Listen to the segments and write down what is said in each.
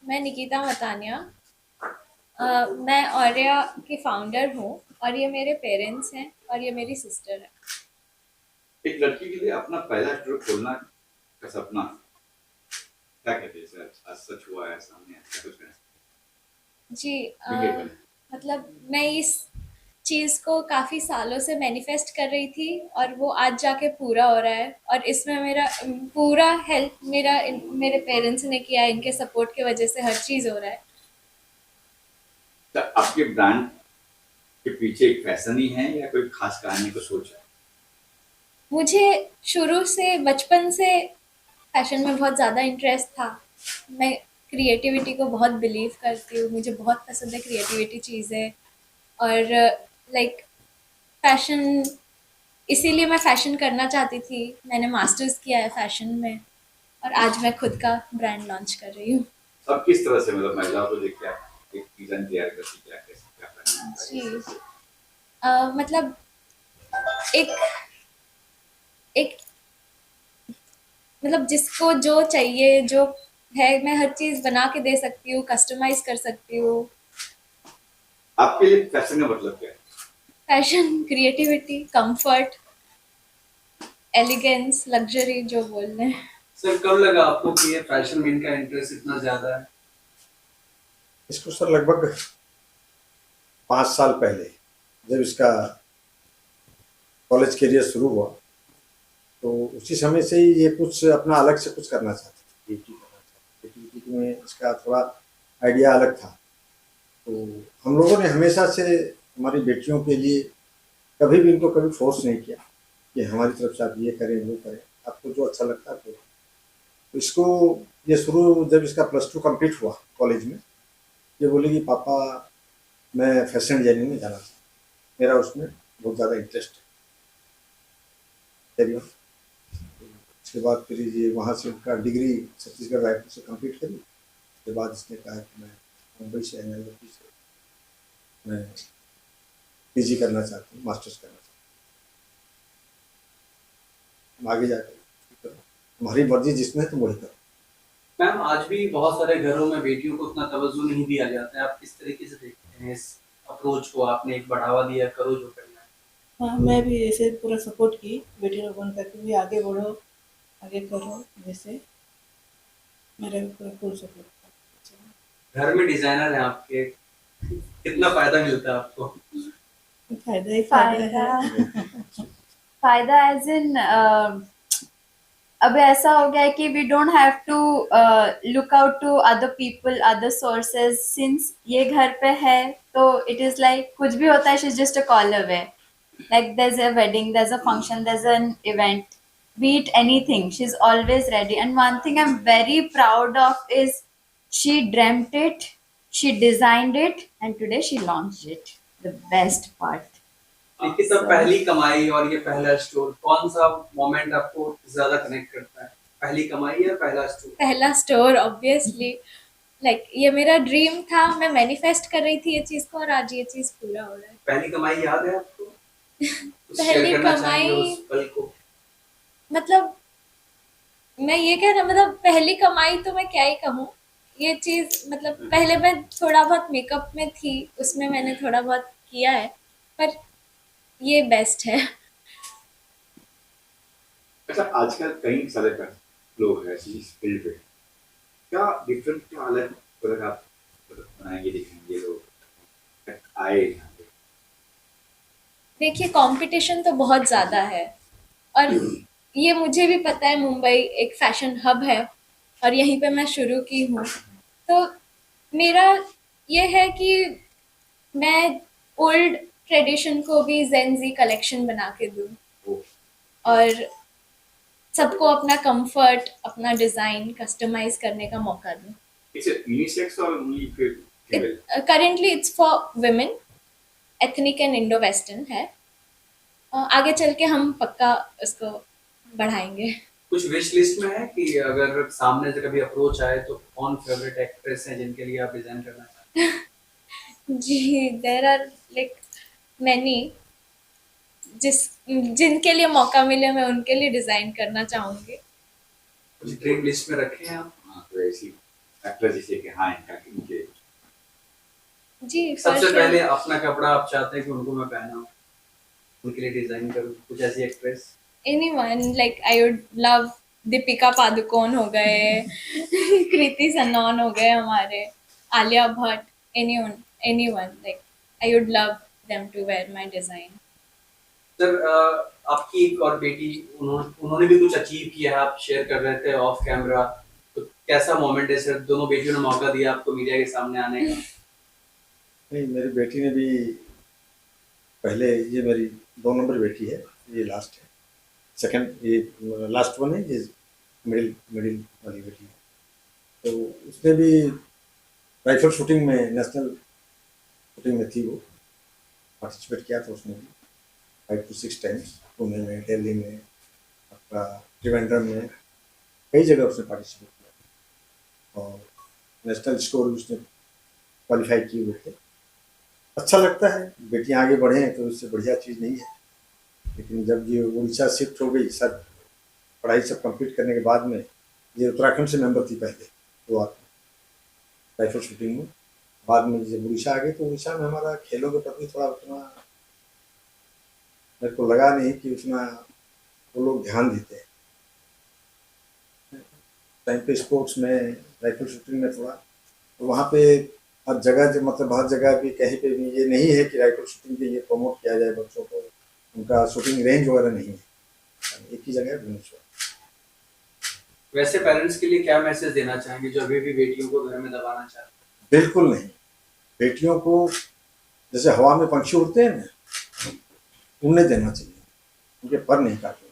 मैं निकिता मतानिया। मैं और्या की फाउंडर हूँ और ये मेरे पेरेंट्स हैं और ये मेरी सिस्टर है। एक लड़की के लिए अपना पहला स्टोर खोलना का सपना क्या कहते हैं सर? आज सच हुआ है, सामने आया, क्या कुछ है? जी। ठीक है। मतलब मैं इस चीज़ को काफ़ी सालों से मैनिफेस्ट कर रही थी और वो आज जाके पूरा हो रहा है और इसमें मेरा पूरा हेल्प मेरे पेरेंट्स ने किया है। इनके सपोर्ट की वजह से हर चीज़ हो रहा है। तो आपके ब्रांड के पीछे एक फैशन ही है या कोई खास कहानी को सोच है? मुझे शुरू से बचपन से फैशन में बहुत ज़्यादा इंटरेस्ट था। मैं क्रिएटिविटी को बहुत बिलीव करती हूँ, मुझे बहुत पसंद है क्रिएटिविटी चीज़ें। और लाइक फैशन, इसीलिए मैं फ़ैशन करना चाहती थी। मैंने मास्टर्स किया है फ़ैशन में और आज मैं खुद का ब्रांड लॉन्च कर रही हूँ। अब किस तरह से मतलब महिलाओं को देख के आप एक डिजाइन तैयार करती, क्या कैसे क्या करना होता है, जी। इस तरह से? मतलब एक एक मतलब जिसको जो चाहिए, जो है, मैं हर चीज़ बना के दे सकती हूँ, कस्टमाइज़ कर सकती हूँ। आपके लिए फैशन का मतलब क्या है? Fashion, creativity, comfort, elegance, luxury जो बोल रहे हैं। सर कब लगा आपको कि ये फैशन में इनका इंटरेस्ट इतना ज्यादा है? इसको सर लगभग 5 साल पहले जब इसका कॉलेज करियर शुरू हुआ तो उसी समय से ही ये कुछ अपना अलग से कुछ करना चाहते थे, क्रिएटिविटी करना चाहते थे। क्रिएटिविटी में इसका थोड़ा आइडिया अलग था। तो हम लोगों ने हमेशा से हमारी बेटियों के लिए कभी भी इनको कभी फोर्स नहीं किया कि हमारी तरफ से आप ये करें वो करें, आपको जो अच्छा लगता है वो। तो इसको ये शुरू जब इसका +2 कंप्लीट हुआ कॉलेज में, ये बोले कि पापा मैं फैशन डिजाइनिंग में जाना चाहता हूँ, मेरा उसमें बहुत ज़्यादा इंटरेस्ट है। चलिए, उसके बाद फिर ये वहाँ से उनका डिग्री छत्तीसगढ़ रायपुर से कंप्लीट करी। उसके बाद इसने कहा कि मैं मुंबई से NLP से मैं PG करना चाहती हूँ, मास्टर्स करना चाहती हूँ, आगे जाकर तुम्हारी मर्जी जिसमें है तुम वही करो। मैम आज भी बहुत सारे घरों में बेटियों को उतना तवज्जो नहीं दिया जाता है, आप किस तरीके से देखते हैं इस अप्रोच को? आपने एक बढ़ावा दिया, करो जो करना है। हाँ, मैं भी ऐसे पूरा सपोर्ट की बेटी लोगों का कि भी आगे बढ़ो, आगे करो। जैसे मेरा भी पूरा फुल सपोर्ट था। घर में डिजाइनर हैं आपके, कितना फायदा मिलता है आपको? फायदा ही फायदा फायदा है। फायदा एज इन अब ऐसा हो गया है कि we don't have to look out to other people, other sources. Since ये घर पे है तो इट इज लाइक कुछ भी होता है, she is just a call away. Like there's a wedding, there's a function, there's an event, be it anything, she's always ready. And one thing I'm very proud of is she dreamt it, she designed it, and today she launched it. The best part. Nikita, So, पहली कमाई और ये पहला store, कौन सा moment आपको ज्यादा connect करता है? पहली कमाई या पहला स्टोर? पहला स्टोर ऑब्वियसली। लाइक ये मेरा ड्रीम था, मैं मैनिफेस्ट कर रही थी ये चीज को और आज ये चीज पूरा हो रहा है। पहली कमाई याद है आपको? कुछ शेयर पहली करना चाहेंगे कमाई उस पल को? मतलब मैं ये कह रहा, मतलब पहली कमाई तो मैं क्या ही कहूँ। ये चीज़ मतलब पहले मैं थोड़ा बहुत मेकअप में थी, उसमें मैंने थोड़ा बहुत किया है, पर ये बेस्ट है। अच्छा, आजकल कई सारे लोग हैं इस फील्ड पे, क्या डिफरेंट, क्या अलग अलग आप मतलब बनाएंगे, दिखाएंगे लोग आए यहाँ पे? देखिए, कंपटीशन तो बहुत ज़्यादा है और ये मुझे भी पता है, मुंबई एक फैशन हब है और यहीं पे मैं शुरू की हूँ। तो मेरा ये है कि मैं ओल्ड ट्रेडिशन को भी जेन जी कलेक्शन बना के दूँ वो और सबको अपना कंफर्ट, अपना डिज़ाइन कस्टमाइज करने का मौका दूँ। इट्स यूनिसेक्स और only female? Currently it's for women, ethnic and Indo western है। आगे चल के हम पक्का उसको बढ़ाएंगे। कुछ विश लिस्ट में है कि अगर सामने से कभी अप्रोच आए तो कौन फेवरेट एक्ट्रेस हैं जिनके लिए आप डिजाइन करना चाहते हैं? जी, देर आर लाइक मैनी, जिस जिनके लिए मौका मिले मैं उनके लिए डिज़ाइन करना चाहूँगी। कुछ ड्रीम लिस्ट में रखे हैं आप? हाँ, तो ऐसी फैक्टर जिसे कि हाँ इनका इनके जी सबसे for पहले sure. अपना कपड़ा आप चाहते हैं कि उनको मैं पहनाऊं, उनके लिए डिजाइन करूं कुछ ऐसी actress? Anyone, like I would love Deepika Padukone हो गए, कृति सनन हो गए हमारे, Alia Bhatt, anyone like I would love them to wear my design. Sir आपकी एक और बेटी, उन्होंने भी कुछ अचीव किया है, आप शेयर कर रहे थे ऑफ कैमरा, तो कैसा मोमेंट है सर? दोनों बेटियों ने मौका दिया आपको मीडिया के सामने आने का। नहीं, मेरी बेटी ने भी पहले, ये मेरी 2 नंबर बेटी है, ये लास्ट है, सेकंड ये लास्ट वन है, ये मिडिल मिडिल वाली बेटी है। तो उसने भी राइफल शूटिंग में, नेशनल शूटिंग में थी, वो पार्टिसिपेट किया था उसने भी 5 to 6 टाइम्स, पुणे में, दिल्ली में, आपका त्रिवेंद्रम में, कई जगह उसने पार्टिसिपेट किया और नेशनल स्कोर उसने क्वालिफाई किए हुए थे। अच्छा लगता है, बेटियां आगे बढ़े हैं तो इससे बढ़िया चीज़ नहीं है। लेकिन जब ये उड़ीसा शिफ्ट हो गई, सब पढ़ाई सब कंप्लीट करने के बाद में, ये उत्तराखंड से मेंबर थी पहले शुरुआत में राइफल शूटिंग में, बाद में जब उड़ीसा आ गई तो उड़ीसा में हमारा खेलों के प्रति थोड़ा उतना मेरे को लगा नहीं कि उतना वो लोग ध्यान देते हैं। टाइम पे स्पोर्ट्स में, राइफल शूटिंग में थोड़ा, तो वहाँ पे हर जगह, जो मतलब हर जगह भी कहीं पे भी ये नहीं है कि राइफल शूटिंग के लिए प्रमोट किया जाए बच्चों को, उनका शूटिंग रेंज वगैरह नहीं है, एक ही जगह है भुवनेश्वर। वैसे पेरेंट्स के लिए क्या मैसेज देना चाहेंगे जो अभी भी बेटियों को घर में दबाना चाहते हैं? बिल्कुल नहीं, बेटियों को जैसे हवा में पंछी उड़ते हैं ना, उड़ने देना चाहिए, उनके पर नहीं काटना।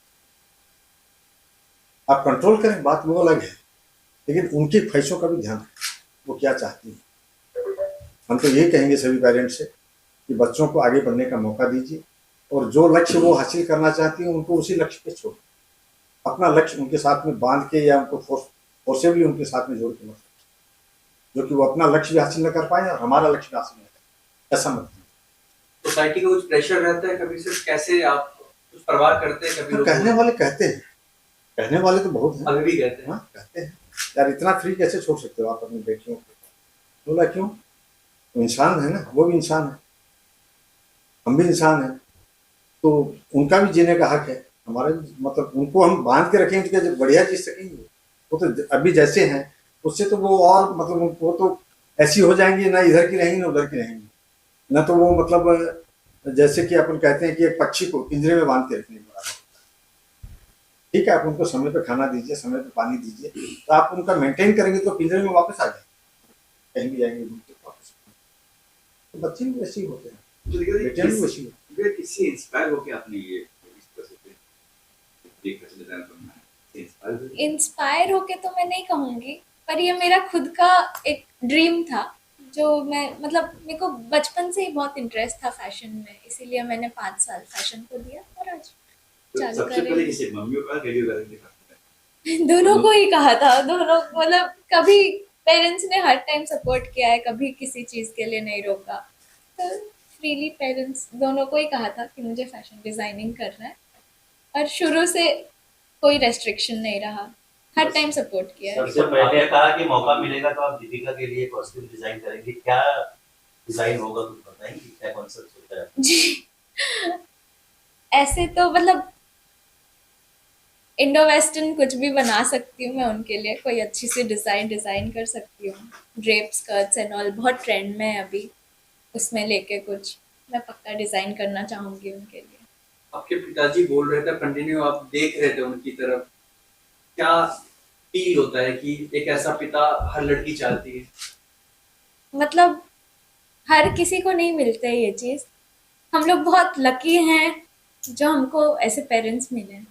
आप कंट्रोल करें, बात वो अलग है, लेकिन उनकी ख्वाहिशों का भी ध्यान रखें, वो क्या चाहती हैं। हम तो ये कहेंगे सभी पेरेंट्स से कि बच्चों को आगे बढ़ने का मौका दीजिए, और जो लक्ष्य वो हासिल करना चाहती हैं उनको उसी लक्ष्य पे छोड़ें। अपना लक्ष्य उनके साथ में बांध के या उनको फोर्सेबली उनके साथ में जोड़ के मत, जो कि वो अपना लक्ष्य भी हासिल न कर पाए और हमारा लक्ष्य भी हासिल न कर, ऐसा मत। सोसाइटी का कुछ प्रेशर रहता है कभी से? कैसे आप कुछ परवाह करते हैं कभी? कहने वाले कहते हैं, कहने वाले तो बहुत हैं, अभी भी कहते हैं। हाँ कहते हैं, यार इतना फ्री कैसे छोड़ सकते हो आप अपनी बेटियों को? बोला क्यों, वो इंसान है ना, वो भी इंसान है, हम भी इंसान हैं, तो उनका भी जीने का हक है, हमारा भी, मतलब उनको हम बांध के रखेंगे तो क्या बढ़िया जी सकेंगे? वो तो अभी जैसे हैं उससे तो वो और मतलब वो तो ऐसी हो जाएंगी, ना इधर की रहेंगी ना उधर की रहेंगी, ना तो वो मतलब जैसे कि अपन कहते हैं कि एक पक्षी को पिंजरे में बांध के रखने के बराबर। ठीक है, आप उनको समय पे खाना दीजिए, समय पे पानी दीजिए, तो आप उनका मेंटेन करेंगे तो पिंजरे में वापस आ जाएंगे, कहीं भी जाएंगे घूम के वापस। तो बच्चे भी वैसे ही होते हैं, बेटियां भी वैसी होती हैं। किसी इंस्पायर होके आपने ये इस तरह से देख कर डिजाइन बनना है, इंस्पायर होके तो मैं नहीं कहूँगी, पर ये मेरा खुद का एक ड्रीम था, जो मैं मतलब मेरे को बचपन से ही बहुत इंटरेस्ट था फैशन में, इसीलिए मैंने 5 साल फैशन को दिया और आज तो चालू सबसे पहले करें। किसी मम्मी का रेडियो करेंगे दोनों को ही कहा था, दोनों मतलब कभी पेरेंट्स ने हर टाइम सपोर्ट किया है, कभी किसी चीज़ के लिए नहीं रोका, तो फ्रीली पेरेंट्स दोनों को ही कहा था कि मुझे फैशन डिज़ाइनिंग करना है, और शुरू से कोई रेस्ट्रिक्शन नहीं रहा, हर टाइम सपोर्ट किया है। सबसे पहले कहा कि मौका मिलेगा तो आप दीपिका के लिए कॉस्ट्यूम डिजाइन करेंगे, क्या डिजाइन होगा कुछ बताएंगे, क्या कॉन्सेप्ट सोचा है? जी, ऐसे तो मतलब इंडो वेस्टर्न कुछ भी बना सकती हूँ मैं उनके लिए, कोई अच्छी सी डिज़ाइन कर सकती हूँ, ड्रेप स्कर्ट्स एंड ऑल बहुत ट्रेंड में है अभी, उसमें लेके कुछ मैं पक्का डिज़ाइन करना चाहूँगी उनके लिए। आपके पिताजी बोल रहे थे, कंटिन्यू आप देख रहे थे उनकी तरफ, क्या फील होता है कि एक ऐसा पिता हर लड़की चाहती है? मतलब हर किसी को नहीं मिलता है ये चीज़, हम लोग बहुत लकी हैं जो हमको ऐसे पेरेंट्स मिले हैं।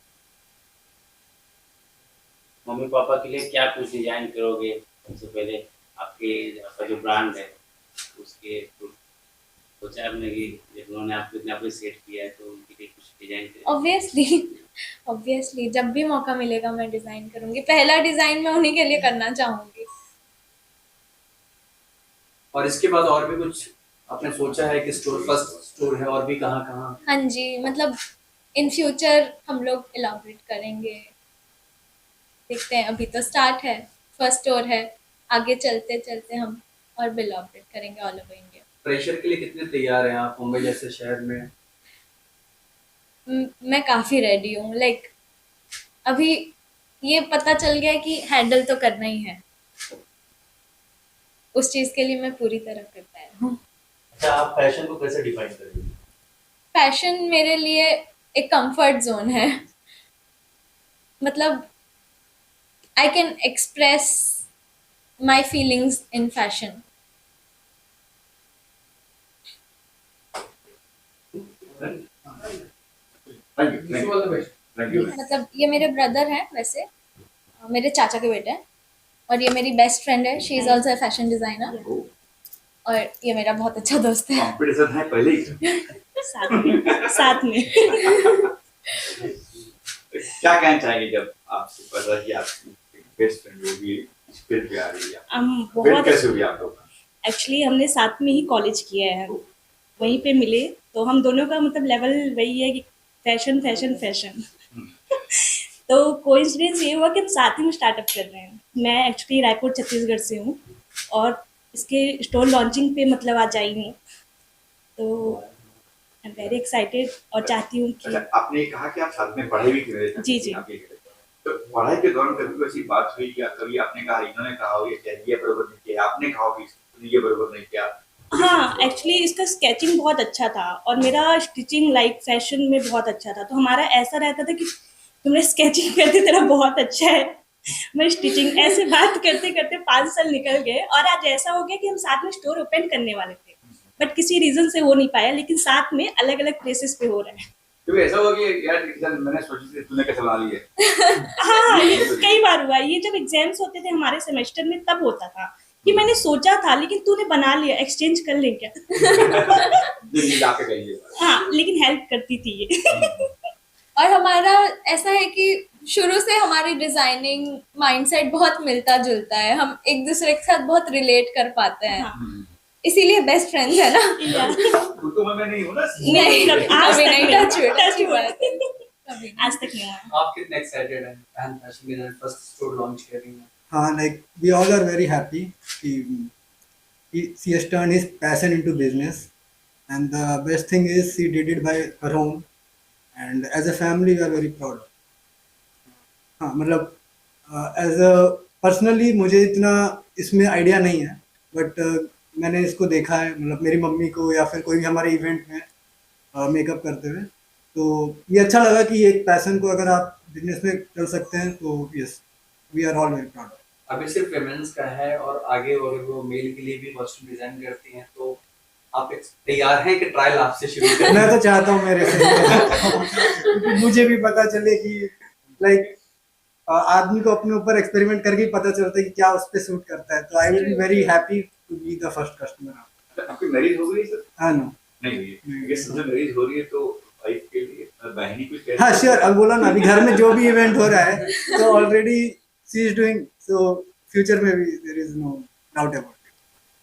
मम्मी पापा के लिए क्या कुछ डिजाइन करोगे? सबसे पहले आपका जो ब्रांड है उसके सोचा आपने कि जब उन्होंने आपको इतना अप्रिशिएट किया है तो उनके लिए कुछ डिजाइन करें? ऑब्वियसली जब भी मौका मिलेगा मैं डिज़ाइन करूँगी, पहला डिज़ाइन मैं उन्हीं के लिए करना चाहूँगी। और इसके बाद और भी कुछ आपने सोचा है कि स्टोर, फर्स्ट स्टोर है और भी कहाँ? हाँ जी, मतलब इन फ्यूचर हम लोग इलाबोरेट करेंगे, देखते हैं, अभी तो स्टार्ट है, फर्स्ट स्टोर है, आगे चलते चलते हम और भी ऑपरेट करेंगे ऑल ओवर इंडिया। प्रेशर के लिए कितने तैयार हैं आप मुंबई जैसे शहर में? मैं काफ़ी रेडी हूँ, लाइक अभी ये पता चल गया कि हैंडल तो करना ही है, उस चीज़ के लिए मैं पूरी तरह प्रिपेयर हूँ। अच्छा, आप फैशन को कैसे डिफाइन करेंगे? फैशन मेरे लिए एक कंफर्ट जोन है, मतलब I can express my feelings in fashion. Thank you. मतलब ये मेरे ब्रदर हैं वैसे, मेरे चाचा के बेटे हैं, और ये मेरी बेस्ट फ्रेंड है, she is also a fashion designer, और ये मेरा बहुत अच्छा दोस्त है। कंपटीशन है पहले ही। साथ में क्या कहना चाहेंगे जब आपको पता कि आपकी बेस्ट फ्रेंड होगी इस फील्ड पे आ रही है? हम फील्ड बहुत कैसे हुई आप लोग? एक्चुअली हमने साथ में ही कॉलेज किया है, वहीं पे मिले, तो हम दोनों का मतलब लेवल वही है कि फैशन फैशन फैशन। तो कोइंसिडेंस ये हुआ कि हम साथ ही में स्टार्टअप कर रहे हैं। मैं एक्चुअली रायपुर छत्तीसगढ़ से हूँ और इसके स्टोर लॉन्चिंग पे मतलब आज आई हूँ, तो आई एम वेरी एक्साइटेड और चाहती हूँ अच्छा, कि आपने कहा कि आप साथ में पढ़ाई भी कर रहे थे। जी, जी। आप ये कह रहे थे। तो पढ़ाई के दौरान कभी कोई ऐसी बात हुई या कभी आपने कहा इन्होंने कहा हो ये बराबर नहीं किया, आपने कहा हो कि इसने ये बराबर नहीं किया? हाँ, एक्चुअली इसका स्केचिंग बहुत अच्छा था और मेरा स्टिचिंग लाइक फैशन में बहुत अच्छा था, तो हमारा ऐसा रहता था कि तुमने स्केचिंग करते तेरा बहुत अच्छा है, मैं स्टिचिंग, ऐसे बात करते करते 5 साल निकल गए और आज ऐसा हो गया कि हम साथ में स्टोर ओपन करने वाले थे, बट किसी रीज़न से हो नहीं पाया, लेकिन साथ में अलग अलग प्लेसेस पे हो रहा है। क्योंकि ऐसा हुआ कि यार चल मैंने सोची थी तूने कैसे बना ली है? हाँ, ये कई बार हुआ, ये जब एग्जाम्स होते थे हमारे सेमेस्टर में तब होता था कि मैंने सोचा था लेकिन तूने बना लिया, एक्सचेंज कर ले क्या? दिल्ली जाके कहिए। हाँ, लेकिन हेल्प करती थी ये। और हमारा ऐसा है कि शुरू से हमारी डिजाइनिंग माइंडसेट बहुत मिलता जुलता है, हम एक दूसरे के साथ बहुत रिलेट कर पाते हैं, हाँ। इसीलिए बेस्ट फ्रेंड्स है ना। तो मैं नहीं हूँ ना। नहीं, आज कभी तक नहीं, नहीं, टच वुड, touch अच्छी wood। बात है, कभी नहीं। आज तक नहीं हुआ। आप कितने एक्साइटेड हैं fan fashion design first store launch कर रही हैं? like we all are very happy. She has turned his passion into business, and the best thing is she did it by her own. And as a family, we are very proud. हाँ, मतलब as a personally मुझे इतना इसमें idea नहीं है, but मैंने इसको देखा है, मतलब मेरी मम्मी को या फिर कोई भी हमारे इवेंट में मेकअप करते हुए, तो ये अच्छा लगा कि एक पैशन को अगर आप बिजनेस में कर सकते हैं तो yes, we are all very proud. अभी सिर्फ फेमेंस का है और आगे अगर वो मेल के लिए भी कॉस्ट्यूम डिजाइन करती हैं तो आप तैयार हैं कि ट्रायल आपसे शुरू करें? मैं तो चाहता हूँ मेरे से मुझे भी पता चले कि लाइक आदमी को अपने ऊपर एक्सपेरिमेंट करके ही पता चलता है कि क्या उस पे सूट करता है, तो I will be very happy to be the first customer. आपकी मैरिज हो गई सर? हाँ, नो नहीं हुई है। ये सबसे मैरिज हो रही है तो वाइफ के लिए बहनी कुछ कह हाँ श्योर, अब बोला ना, अभी घर में जो भी इवेंट हो रहा है तो already she is doing, so future में भी there is no doubt about it.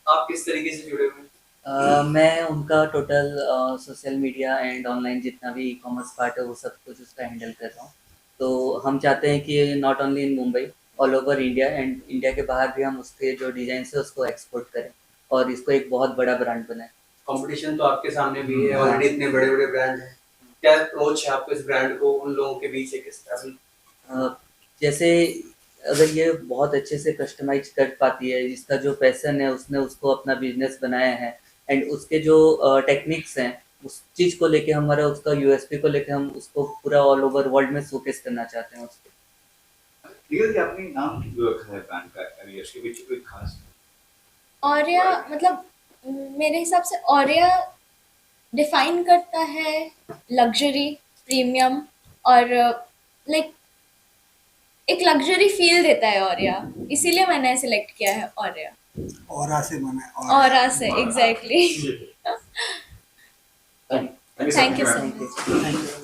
आप किस तरीके से जुड़े हुए हैं? मैं उनका total social media and online जितना भी ई कॉमर्स पार्ट है वो सब कुछ उसका हैंडल कर रहा हूँ। तो हम चाहते हैं कि not only in Mumbai, all over India and India के बाहर भी हम उसके जो डिजाइन है उसको एक्सपोर्ट करें और इसको एक बहुत बड़ा ब्रांड बनाएं। कंपटीशन तो आपके सामने भी है, ऑलरेडी इतने बड़े बड़े ब्रांड हैं, क्या अप्रोच है आपको इस ब्रांड को उन लोगों के बीच एक स्टेबल? जैसे अगर ये बहुत अच्छे से कस्टमाइज कर पाती है, जिसका जो पैशन है उसने उसको अपना बिजनेस बनाया है एंड उसके जो टेक्निक्स हैं उस चीज़ को लेके हमारा उसका यूएसपी को लेके हम उसको पूरा ऑल ओवर वर्ल्ड में शोकेस करना चाहते हैं उसको। ठीक है, आपने नाम जो रखा है ब्रांड का, अभी इसके पीछे कोई खास? ऑरिया मतलब मेरे हिसाब से ऑरिया डिफाइन करता है लग्जरी, प्रीमियम और लाइक एक लग्जरी फील देता है ऑरिया, इसीलिए मैंने सिलेक्ट किया है ऑरिया। ऑरा से बना है, ऑरा से, exactly. Thank you, sir. Thank you so thank much. You.